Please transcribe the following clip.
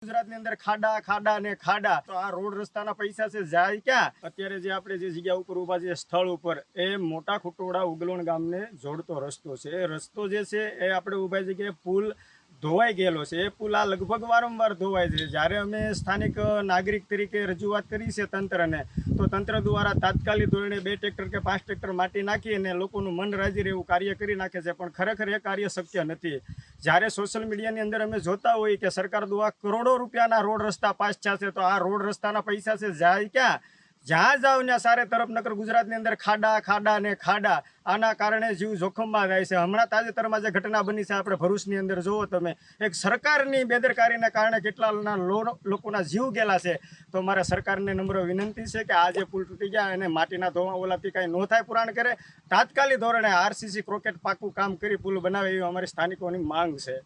ગુજરાતની અંદર ખાડા ખાડા ને ખાડા તો આ રોડ રસ્તાના પૈસા છે જાય ક્યાં? અત્યારે જે આપણે જે જગ્યા ઉપર ઊભા છે સ્થળ ઉપર એ મોટા ખુટોડા ઉગલોણ ગામને જોડતો રસ્તો છે. એ રસ્તો જે છે એ આપણે ઊભા જગ્યાએ પુલ ધોવાઈ ગયેલો છે. એ પુલ આ લગભગ વારંવાર ધોવાય છે. જ્યારે અમે સ્થાનિક નાગરિક તરીકે રજૂઆત કરી છે તંત્રને, તો તંત્ર દ્વારા તાત્કાલિક ધોરણે 2 ટ્રેક્ટર કે 5 ટ્રેક્ટર માટી નાખી અને લોકોનું મન રાજી રહેવું કાર્ય કરી નાખે છે, પણ ખરેખર એ કાર્ય શક્ય નથી. જ્યારે સોશિયલ મીડિયાની અંદર અમે જોતા હોઈએ કે સરકાર દ્વારા કરોડો રૂપિયાના રોડ રસ્તા પાસ થયા છે, તો આ રોડ રસ્તાના પૈસા છે જાય ક્યાં? જ્યાં જાવ ત્યાં સારે તરફ નકર ગુજરાતની અંદર ખાડા ખાડા ને ખાડા. આના કારણે જીવ જોખમમાં જાય છે. હમણાં તાજેતરમાં જે ઘટના બની છે આપણે ભરૂચની અંદર જુઓ તમે, એક સરકારની બેદરકારીના કારણે કેટલા લોકોના જીવ ગયેલા છે. તો મારે સરકારને નમ્ર વિનંતી છે કે આ જે પુલ તૂટી ગયા અને માટીના ધોવા ઓલાથી કાંઈ ન થાય પુરાણ કરે, તાત્કાલિક ધોરણે આરસીસી ક્રોકેટ પાકું કામ કરી પુલ બનાવે એવી અમારી સ્થાનિકોની માંગ છે.